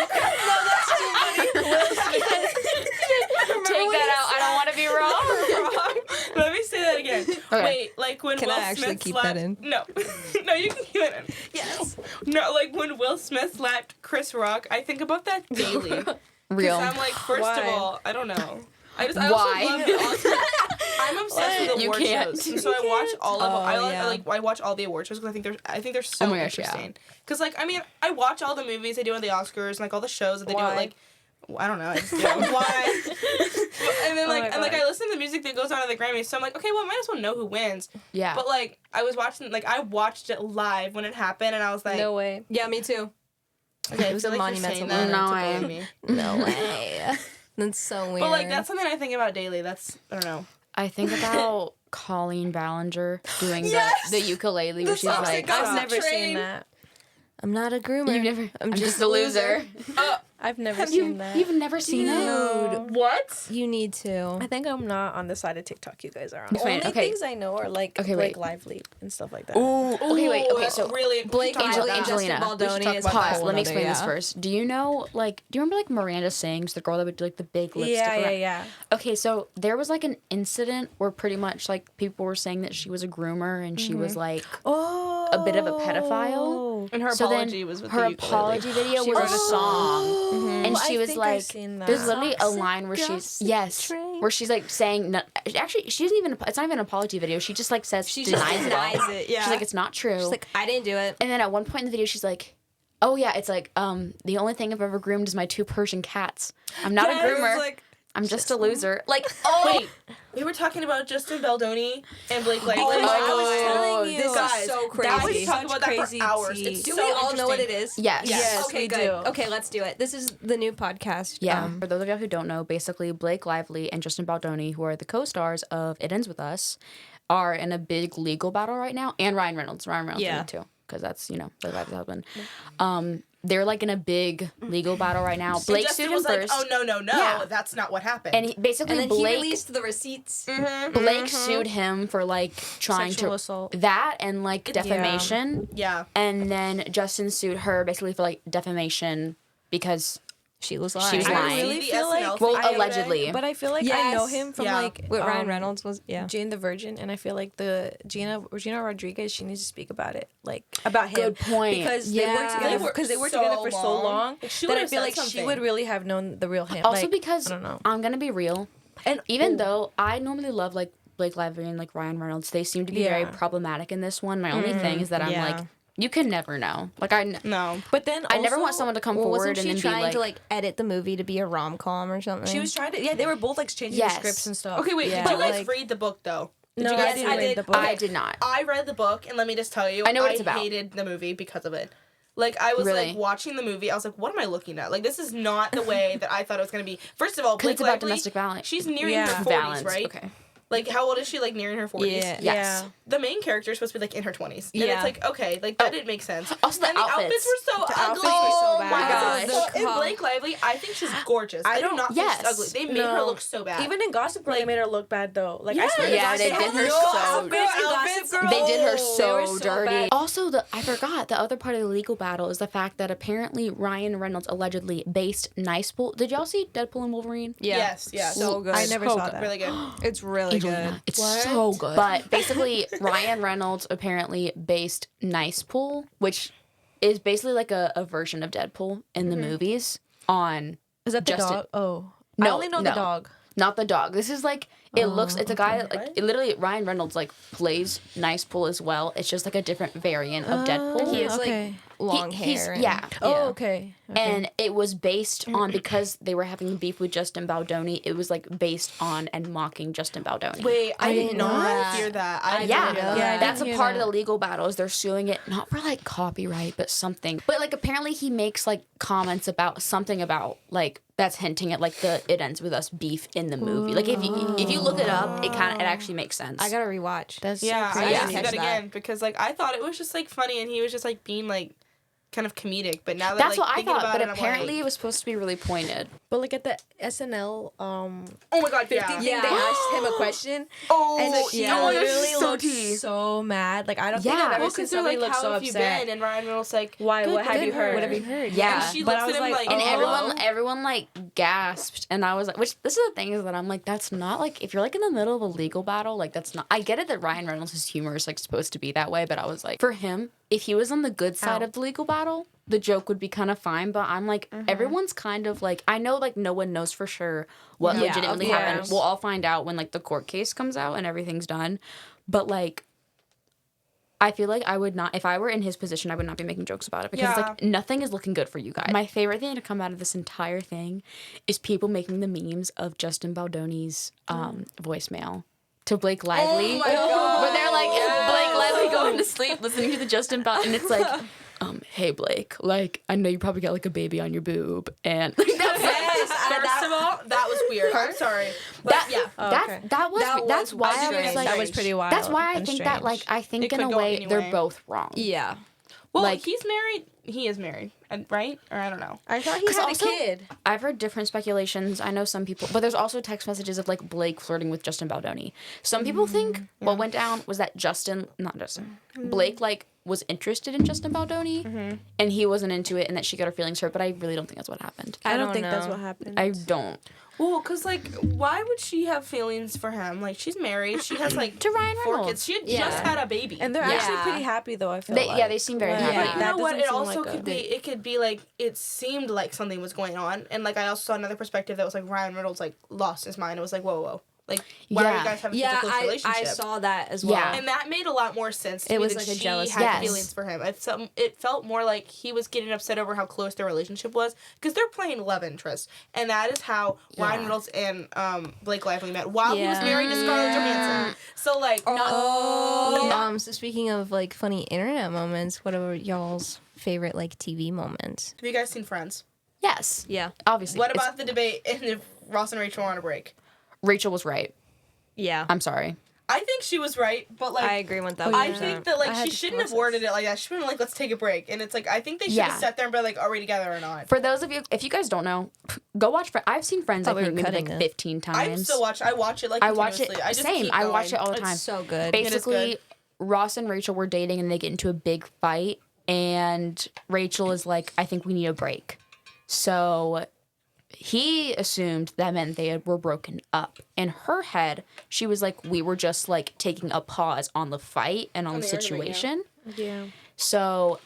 Take that out. I don't want to be wrong. Let me say that again. Okay. Wait, like when Can Will I actually Smith keep slapped. that in? No, no, you can keep it in. Yes. No, like when Will Smith slapped Chris Rock, I think about that daily. Real. I'm like, first Why? of all, I don't know. I Why? also love the Oscars. I'm obsessed with You award can't. shows, and so I watch all of. Oh, yeah. I watch all the award shows because I think they're so Oh my gosh, yeah. interesting. Because like I mean, I watch all the movies they do on the Oscars and like all the shows that they do. Why? Like, I don't know. I just do. Why? And then Oh my like and like God. I listen to the music that goes on at the Grammys, so I'm like, okay, well, I might as well know who wins. Yeah. But like I watched it live when it happened, and I was like, no way. Yeah, me too. okay, It was I feel a like you're monumental saying that moment. to No way. blame me. No way. That's so weird. But like that's something I think about daily. That's I don't know. I think about Colleen Ballinger doing Yes! the ukulele where The she's song like, that I've goes never train. seen that. I'm not a groomer. I'm just a loser. I've never seen that. You've never seen it? What? You need to. I think I'm not on the side of TikTok you guys are on. Fine, Only okay. things I know are like Okay, Blake wait. Lively and stuff like that. Ooh. Okay, wait. Okay, so really, Blake Angelina. Justin Baldoni is Pause. whole Let me nother, explain this yeah. first. Do you remember like Miranda Sings, the girl that would do like the big lipstick? Yeah. Okay, so there was like an incident where pretty much like people were saying that she was a groomer and she was like Oh. a bit of a pedophile. And her So then apology was with her the ukulele. apology video She was wrote a a song, and I she was think I've like, seen that. there's literally a line where she's where she's like saying, no, actually she doesn't even, it's not even an apology video. She just like says She denies just it all. denies it, yeah. She's like, it's not true. She's like, I didn't do it. And then at one point in the video, she's like, oh yeah, it's like, the only thing I've ever groomed is my 2 Persian cats. I'm not a groomer. I'm just a loser. Like, Wait, we were talking about Justin Baldoni and Blake Lively. Oh my I God. was telling you. This is Guys, so I crazy. was talking about that Crazy for hours. tea. It's Do so we all know what it interesting. is? yes. Yes. Okay, we good. do. Okay, let's do it. This is the new podcast. Yeah. For those of you who don't know, basically Blake Lively and Justin Baldoni, who are the co-stars of It Ends With Us, are in a big legal battle right now. And Ryan Reynolds. Yeah. in it too. Because that's, Blake Lively's husband. They're like in a big legal battle right now. And Blake Justin sued him was like, first. oh, no, Yeah. that's not what happened. And basically And then he Blake released the receipts. Blake sued him for like trying Sexual to assault. that and like defamation. yeah. And then Justin sued her basically for like defamation because She was She lying. was I lying. really The feel SNL like thing Well, the other allegedly. day. but I feel like I Yes. know him from Yeah. like What Ryan Reynolds was, yeah. Jane the Virgin, and I feel like the Regina Rodriguez, she needs to speak about it, like about him. Good point. Because Yeah. they worked together They because they worked worked so together for so long. long Like, she that I would've feel said like she something. would really have known the real him. also like, because I don't know. I'm gonna be real. And Even though I normally love like Blake Lively and like Ryan Reynolds, they seem to be very Yeah. problematic in this one. My only thing is that I'm yeah. like, you can never know. Like No. but then I never also, want someone to come Well, forward wasn't and she then trying be like, to like edit the movie to be a rom-com or something? She was trying to. Yeah, they were both like changing Yes. the scripts and stuff. Okay, wait. Yeah. Did you But, guys like- read the book, though? No, you guys? I didn't read the book. I did not. I read the book, and let me just tell you, I know what it's about. hated the movie because of it. Like, I was, Really? like, watching the movie, I was like, what am I looking at? Like, this is not the way that I thought it was going to be. First of all, 'Cause Blake it's about Lively, domestic violence. she's nearing Yeah. her 40s, Valence, right? okay. Like, how old is she? Like, nearing her 40s? Yeah. Yes. Yeah. The main character is supposed to be, like, in her 20s. And Yeah. it's like, okay, like, that didn't make sense. Also, the and the outfits were so The ugly. outfits were so Oh bad. my gosh. The And co- Blake Lively, I think she's gorgeous. I do don't- not think she's yes. ugly. They made her No. look so bad. Even in Gossip Girl, they made her look bad though. Like Yes. I swear, to Yeah, God, they had did her no so- outfits in Gossip Girl. They did her They so were so dirty. bad. Also, I forgot the other part of the legal battle is the fact that apparently Ryan Reynolds allegedly based Nice Pool. Did y'all see Deadpool and Wolverine? Yeah. Yes, yes. So good. I never saw that. Really good. It's really good. It's so good. But basically, Ryan Reynolds apparently based Nice Pool, which is basically like a version of Deadpool in the movies, on Is that the Justin- dog? Oh, No, I only know the no. dog. Not the dog. This is like it's a guy that like it literally Ryan Reynolds like plays Nice Pool as well. It's just like a different variant of Deadpool. He has Okay. like long He's- hair. and- yeah. Oh, okay. And it was based on because they were having beef with Justin Baldoni. It was like based on and mocking Justin Baldoni. Wait, I did didn't know not that. hear that. Yeah, didn't hear that. Yeah, I that's a didn't hear part that. of the legal battle. Is they're suing it not for like copyright, but something. But like apparently he makes like comments about something about like that's hinting at like the It Ends With Us beef in the movie. Like if you look it up, it actually makes sense. I gotta rewatch. That's Yeah, so I crazy. gotta see Catch that that. again because like I thought it was just like funny and he was just like being like kind of comedic. But now that That's like what I thinking thought, about but it, I'm apparently like, it was supposed to be really pointed. But like at the SNL oh my god, 50 yeah. thing, Yeah. they asked him a question, Oh, and so he yeah. literally So looked tea. so mad. Like I don't think Yeah. I've ever Well, seen because they're somebody like, look how so have you upset. been? And Ryan Reynolds like, Why? "Good, What have good, you heard? What What have you heard? Yeah. And she But looks I at was him like, like, And oh. everyone like gasped, and I was like, which this is the thing is that I'm like, that's not like if you're like in the middle of a legal battle, like that's not. I get it that Ryan Reynolds' humor is like supposed to be that way, but I was like, for him, if he was on the good side of the legal battle, the joke would be kind of fine. But I'm like, everyone's kind of like, I know like no one knows for sure what Yeah, legitimately of happened. course. We'll all find out when like the court case comes out and everything's done. But like, I feel like I would not, if I were in his position, I would not be making jokes about it because it's Yeah. like nothing is looking good for you guys. My favorite thing to come out of this entire thing is people making the memes of Justin Baldoni's voicemail to Blake Lively. Oh my God. Where they're like, Blake Lively going to sleep listening to the Justin Baldoni, and it's like, hey Blake, like, I know you probably got like a baby on your boob, and like, that's First of all, that was weird. I'm sorry. But yeah. okay. that's why I was strange. like, That was pretty wild. that's why I and think that strange. like I think It in could a go way any they're way. both wrong. Yeah. Well, like- he's married. he is married, right? Or I don't know. I thought he 'Cause had also- a kid. I've heard different speculations. I know some people, but there's also text messages of like Blake flirting with Justin Baldoni. Some people think what went down was that Blake like was interested in Justin Baldoni, and he wasn't into it, and that she got her feelings hurt. But I really don't think that's what happened. I don't don't think that's know. what happened. I don't. Well, because, like, why would she have feelings for him? Like, she's married. She has, like, To Ryan 4 Reynolds. kids. She had Yeah. just had a baby. And they're actually Yeah. pretty happy though. I feel They, like. yeah, they seem very Like, happy. But you that know what? doesn't It seem also like could be. It could be like it seemed like something was going on, and like I also saw another perspective that was like Ryan Reynolds like lost his mind. It was like whoa, like why are Yeah. you guys having Yeah, such a close I relationship? saw that as well. Yeah. And that made a lot more sense to It me was that like a she jealous had Yes. feelings for him. It felt more like he was getting upset over how close their relationship was because they're playing love interest, and that is how Ryan Yeah. Reynolds and Blake Lively met while he was Yeah. married to Scarlett Johansson. So like, So speaking of like funny internet moments, what are y'all's favorite like TV moments? have you guys seen Friends? Yes, Yeah. obviously. What It's- about the debate and if Ross and Rachel are on a break? Rachel was right. Yeah. I'm sorry. I think she was right, but like I agree with that. I yeah. think that I like had she to shouldn't have process. worded it like that. She should have been like, let's take a break. And it's like I think they should Yeah. have sat there and been like, are we together or not? For those of you, if you guys don't know, go watch Friends. I've seen Friends, I Thought we think, were maybe cutting like it. 15 I times. still watch. I watch it like I watch it. continuously. I just Same. keep I watch going. it all the It's time. so good. Basically, good. Ross and Rachel were dating and they get into a big fight, and Rachel is like, I think we need a break. So he assumed that meant they were broken up. In her head, she was like, we were just like taking a pause on the fight and on the the argument, yeah. situation. Yeah. So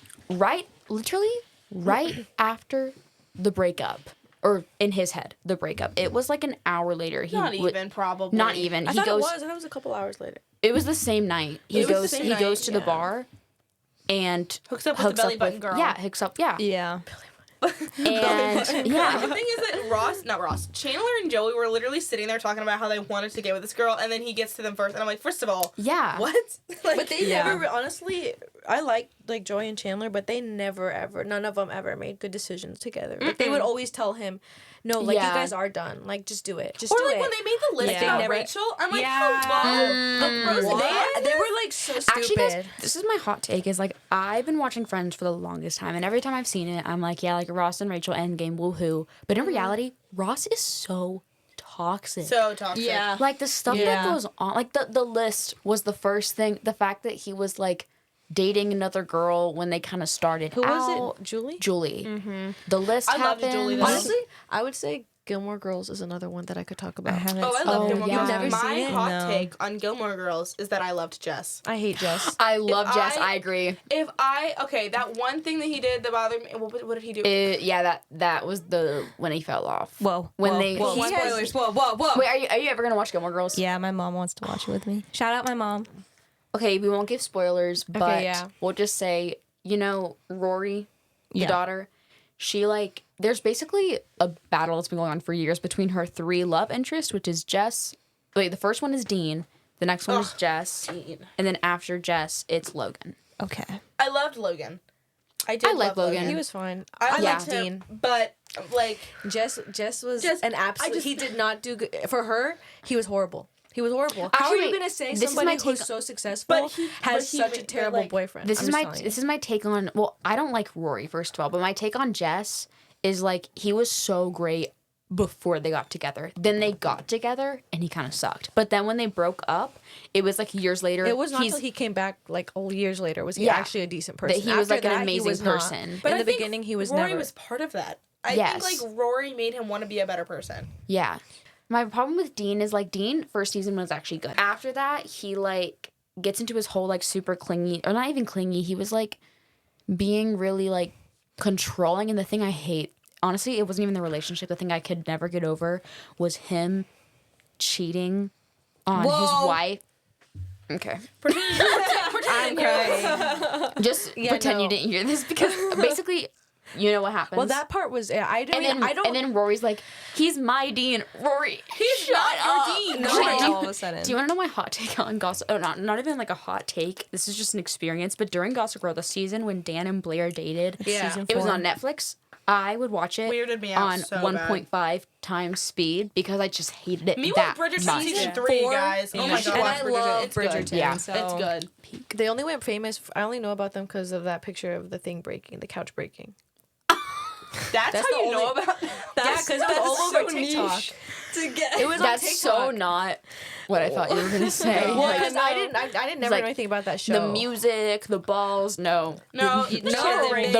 literally right after the breakup, or in his head, the breakup, it was like an hour later. Not even probably. Not even. I He thought goes. it was. I thought it was a couple hours later. It was the same night. He It was the goes. same He night, goes to the yeah. bar, and Hooks up with the belly button girl. Yeah, hooks up. Yeah, Yeah. and The yeah, thing is that Chandler and Joey were literally sitting there talking about how they wanted to get with this girl, and then he gets to them first, and I'm like, first of all, yeah. what? Like, But they Yeah. never honestly. I like Joy and Chandler, but they never ever. None of them ever made good decisions together. Like they would always tell him, "No, like Yeah. you guys are done. Like just do it. Just or do like it." when they made the list Yeah. about Never- Rachel, I'm like, Yeah. hello, the pros and cons. They were like so stupid. Actually, guys, this is my hot take. Is like I've been watching Friends for the longest time, and every time I've seen it, I'm like, yeah, like Ross and Rachel endgame, woohoo. But in reality, Ross is so toxic. So toxic. Yeah. Like the stuff that Yeah. goes on, like the list was the first thing. The fact that he was like dating another girl when they kind of started. Who was out. it? Julie. Julie. The list I loved happened. Julie, though. Honestly, I would say Gilmore Girls is another one that I could talk about. I haven't. Oh, I seen love Oh, Gilmore yeah. Girls. You've never My seen it? hot No. take on Gilmore Girls is that I loved Jess. I hate Jess. I love Jess. I- I agree. That one thing that he did that bothered me. What did he do? Yeah, that was the when he fell off. Whoa. When whoa, they- whoa, he has- spoilers. Whoa. Wait, are you ever gonna watch Gilmore Girls? Yeah, my mom wants to watch it with me. Shout out my mom. Okay, we won't give spoilers, but yeah. we'll just say, Rory, the Yeah. daughter, she there's basically a battle that's been going on for years between her 3 love interests, which is Jess. Wait, the first one is Dean. The next one is Jess. Dean. And then after Jess, it's Logan. Okay. I loved Logan. I did I like love Logan. He was fine. I Yeah. liked him, but like Jess was Jess- an absolute. I just- he did not do good for her. He was horrible. He was horrible. How Actually, are you wait, gonna say this is somebody my who's take- so successful but he has such a made- terrible like, boyfriend? This I'm is just my telling you. this is my take on. Well, I don't like Rory first of all, but my take on Jess is he was so great before they got together. Then they got together and he kind of sucked. But then when they broke up, it was years later. It was not until he came back years later was he Yeah. actually a decent person. He was, After an that, he amazing was not. person. But In I the think beginning, he was Rory never. was part of that. I Yes. think Rory made him want to be a better person. Yeah. My problem with Dean is Dean first season was actually good. After that, he gets into his whole super clingy, or not even clingy. He was being really controlling, and the thing I hate, honestly, it wasn't even the relationship. The thing I could never get over was him cheating on his wife. Okay. I'm crying. Just pretend you no. didn't hear this because basically, you know what happens. Well, that part was. I don't. and then Rory's he's my Dean. Rory, He's not your Dean. No, Wait, all of a sudden. Do you want to know my hot take on Gossip? Oh, not even a hot take. This is just an experience. But during Gossip Girl, the season when Dan and Blair dated, Yeah. Season it was 4. on Netflix. I would watch it Weirded me out on so 1.5 times speed because I just hated it Me that with Bridgerton much. season 3, guys. Oh You my should god, watch watch and I Bridgerton. love It's good. Bridgerton. Yeah. So. It's good. They only went famous. I only know about them because of that picture of the thing breaking, the couch breaking. That's how the you know only- about. Yeah, because it was all over TikTok. To get It was on That's TikTok. so not what I thought you were gonna say. Well, Like, because I didn't never like, know anything about that show. the music, the balls, no. No, The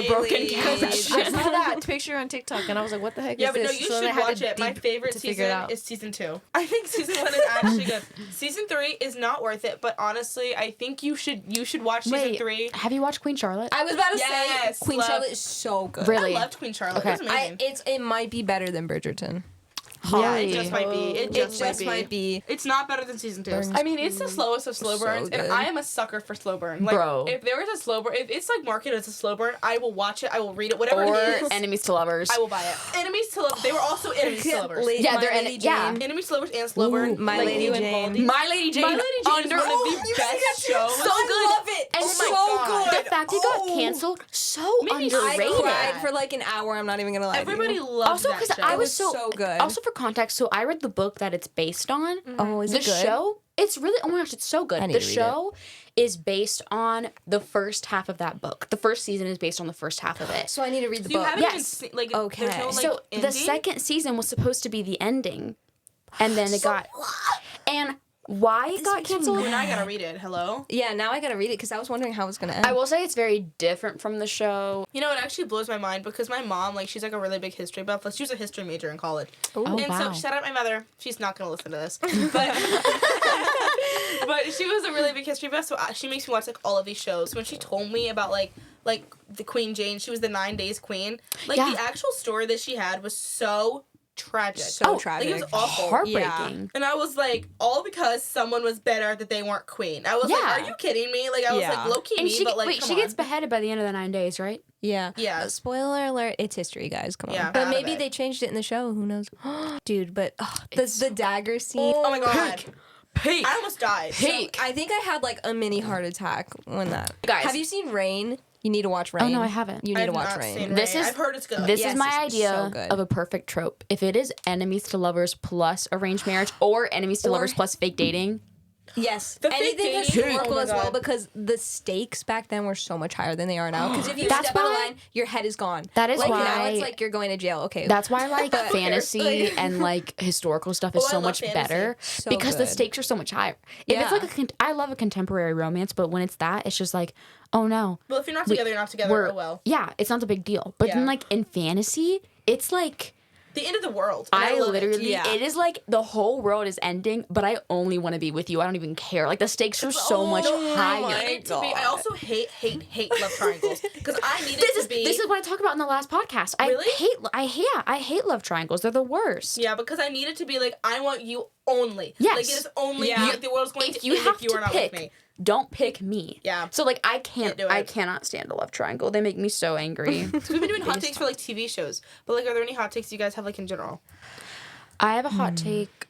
broken I couch. saw that picture on TikTok and I was like, what the heck Yeah, is but no, this? you So then should I had watch to it. My deep favorite to figure it season out. is season 2. I think season 1 is actually good. Season 3 is not worth it, but honestly, I think you should watch season 3. Have you watched Queen Charlotte? I was about to Yes, say Queen love- Charlotte is so good. Really? I loved Queen Charlotte. Okay. It was amazing. It might be better than Bridgerton. It just might be. It just, might be. It's not better than season 2. Burns. I mean, it's the slowest of slow So burns, good. and I am a sucker for slow burn. Like, Bro. if there is a slow burn, if it's like marketed as a slow burn, I will watch it. I will read it. Whatever Or it is, Enemies to Lovers. I will buy it. Enemies to lovers. They were also enemies to lovers. Yeah, My they're Lady yeah. Jane. Enemies to lovers and slow burn. My like Lady you and Jane. Baldy. My Lady Jane. My Lady Jane is one of Oh, the best shows. So good. love it. And Oh my so God. the fact it got canceled, so Made me underrated. so I cried for like an hour. I'm not even gonna lie. to Everybody you. loves Also, that because show. I It was was so, so good. Also, for context, so I read the book that it's based on. Oh, is The it good? show, it's really, oh my gosh, it's so good. I need The to read show is based on the first half of that book. The first season is based on the first half of it. So I need to read the So you book. haven't Yes. even seen, like, Okay. there's no, like, So the ending? second season was supposed to be the ending, and then it got, and why it got canceled. And I gotta read it. Hello? Yeah, now I gotta read it because I was wondering how it was gonna end. I will say it's very different from the show. You know, it actually blows my mind because my mom, like, she's like a really big history buff. Like, she was a history major in college. Oh, And wow. so, shout out my mother. She's not gonna listen to this. But, but she was a really big history buff, so she makes me watch, like, all of these shows. When she told me about, like the Queen Jane, she was the 9 days queen. Like, Yeah. the actual story that she had was so tragic. So tragic. Like, it was awful. Heartbreaking. And I was like, all because someone was better that they weren't queen. I was Yeah. like, are you kidding me? Like, I was Yeah. like, low key And me, she, but like, wait, come she gets on. beheaded by the end of the 9 days, right? Yeah. Yeah. Spoiler alert, it's history, guys. Come on. Yeah. But Out of maybe it. they changed it in the show. Who knows? Dude, but the dagger scene. Oh my god. Peak. I almost died. Peak. I think I had like a mini heart attack when that. Guys. Have you seen Rain? You need to watch Rain. no, I haven't. You need I've to watch not Rain. seen This Rain. is- I've heard it's good. This Yes, is my it's idea so good. of a perfect trope. If it is enemies to lovers plus arranged marriage or enemies to Or- lovers plus fake dating, Yes, The fake anything dating? historical Oh my as well God. because the stakes back then were so much higher than they are now. Because if you That's step out of why- line, your head is gone. That is like, why- now it's like you're going to jail. Okay, that's why like fantasy Like- and like historical stuff is Oh, I so love much fantasy. better So because the good. stakes are so much higher. If it's Yeah. like I love a contemporary romance, but when it's that, it's just like, oh no, Well, if you're not together, you're not together. we're Oh well. yeah, it's not a big deal. But then Yeah. like in fantasy, it's like The end of the world. And I love literally, Yeah. it is like the whole world is ending, but I only want to be with you. I don't even care. Like the stakes are so much higher. I need to be. I also hate love triangles because I need it This to is be. this is what I talked about in the last podcast. Really? I hate love triangles. They're the worst. Yeah, because I need it to be like I want you only. Yes. Like it is only Yeah. you. The world's going If to you end have if you are to not pick, with me. don't pick me. Yeah. So like I Can't do I it. cannot stand a love triangle. They make me so angry. So we've been doing hot takes for like TV shows, but like, are there any hot takes you guys have like in general? I have a hot take.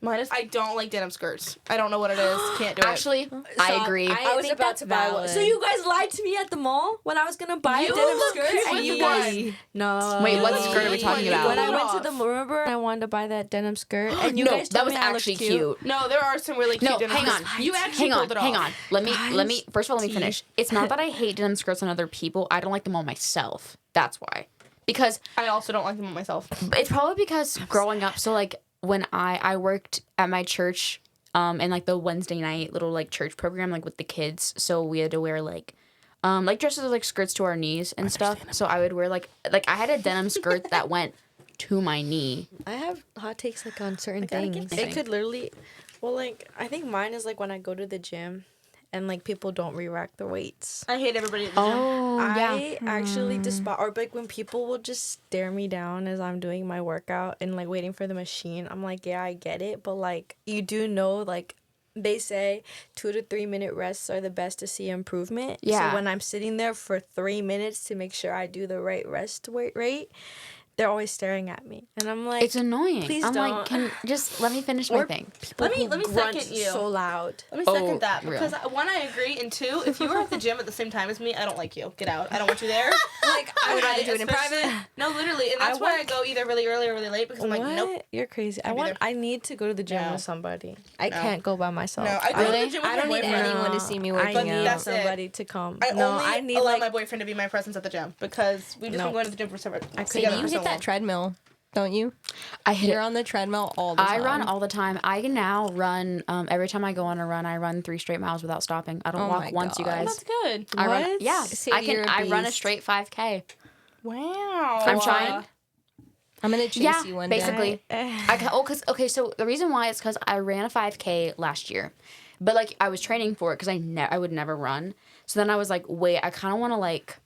Mine is I don't like denim skirts. I don't know what it is. Can't do it. Actually, I agree. I was about to buy one. So you guys lied to me at the mall when I was gonna buy You a denim look skirt, cute and with you one. guys no. Wait, what skirt are we talking about? When I Pull it went to the off. remember, I wanted to buy that denim skirt, and you no, guys that told was me I looked actually cute. No, there are some really cute No, denim hang on. skirts. You actually pulled it off. Hang on. Let me first of all let me finish. It's not that I hate denim skirts on other people. I don't like them on myself. That's why. Because I also don't like them on myself. it's probably because growing up, so like when I worked at my church, in like the Wednesday night little like church program, like with the kids, so we had to wear like dresses with like skirts to our knees and stuff. So I would wear like I had a denim skirt that went to my knee. I have hot takes like on certain gotta get things. this It could literally, well, like I think mine is like when I go to the gym, and like people don't re-rack their weights. I hate everybody at the gym. I actually despise, or like when people will just stare me down as I'm doing my workout and like waiting for the machine. I'm like, yeah, I get it, but like you do know, like they say 2 to 3 minute rests are the best to see improvement. Yeah. So when I'm sitting there for 3 minutes to make sure I do the right rest rate, they're always staring at me, and I'm like, It's annoying. Please I'm don't. like, can just let me finish my Or thing. Let me grunt second you. so loud. Let me Oh, second that real. because one, I agree, and two, if you are at the gym at the same time as me, I don't like you. Get out. I don't want you there. Like, I would rather do it in especially- private. No, literally, and that's why I go either really early or really late because I'm like, What? nope. You're crazy. Can't be there. I need to go to the gym No. with somebody. I No. can't go by myself. No, I go to Really? the gym with I my don't need boyfriend. anyone to see me working I need out. That's it. somebody to come. I no, only I need allow like my boyfriend to be my presence at the gym because we've just No. been going to the gym for several. I So together you for hit that treadmill, don't you? I hit You're it. on the treadmill all the time. I run all the time. I can now run. Every time I go on a run, I run 3 straight miles without stopping. I don't Oh walk my once, you God. guys. That's good. I run. What? Yeah, Sadie, you're a I run a beast. straight 5K. Wow. I'm trying. I'm gonna chase Yeah, you one day. basically. So the reason why is because I ran a 5K last year, but like I was training for it because I would never run. So then I was like, wait, I kind of want to like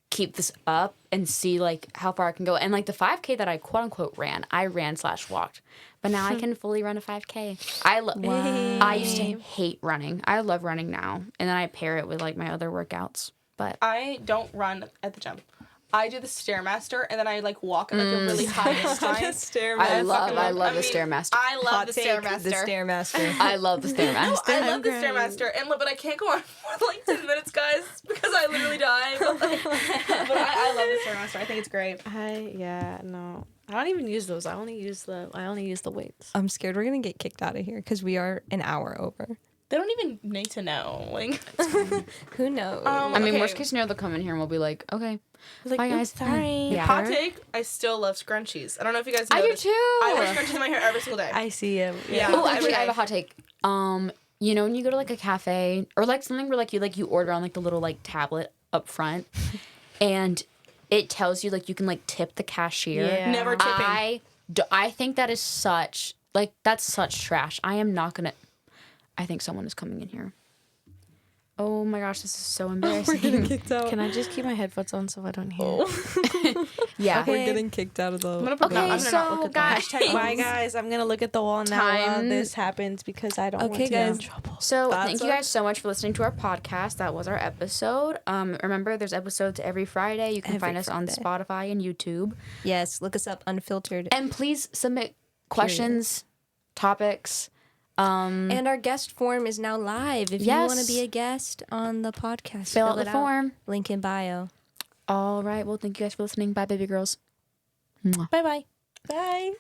keep this up and see like how far I can go. And like the 5K that I quote unquote ran, I ran/walked, but now I can fully run a 5K. I used to hate running. I love running now, and then I pair it with like my other workouts. But I don't run at the gym. I do the Stairmaster and then I like walk at like a really high incline. I love the mean, Stairmaster. I love Hot the take, Stairmaster. The Stairmaster. I love the Stairmaster. I love the Stairmaster, and but I can't go on for like 10 minutes, guys, because I literally die. But, like, but I love the Stairmaster. I think it's great. no. I don't even use those. I only use the weights. I'm scared we're gonna get kicked out of here because we are an hour over. They don't even need to know. Like, Who knows? I mean, Okay. worst case scenario, they'll come in here and we'll be like, okay, Like, bye guys. sorry. Yeah. hot take, I still love scrunchies. I don't know if you guys know I do this. too. I wear scrunchies in my hair every single day. I see him. Yeah. Oh, every actually, I have day. a hot take. You know, when you go to like a cafe or like something where like you order on like the little like tablet up front, and it tells you like you can like tip the cashier. Yeah. Never tipping. I think that is such like that's such trash. I am not gonna. I think someone is coming in here. Oh my gosh, this is so embarrassing. kicked out. Can I just keep my headphones on so I don't hear? Yeah. We're getting kicked out of the. I'm gonna put Okay, I'm gonna not look so at that. guys, Bye, guys. I'm gonna look at the wall now while Time. this happens because I don't want Okay, to get in guys. trouble. So Thoughts thank you on- guys so much for listening to our podcast. That was our episode. Remember, there's episodes every Friday. You can Every find us on Friday. Spotify and YouTube. Yes, look us up, Unfiltered. And please submit questions, topics. And our guest form is now live. If you Yes. want to be a guest on the podcast, Fill out it the form. Link in bio. All right. Well, thank you guys for listening. Bye, baby girls. Bye bye. Bye.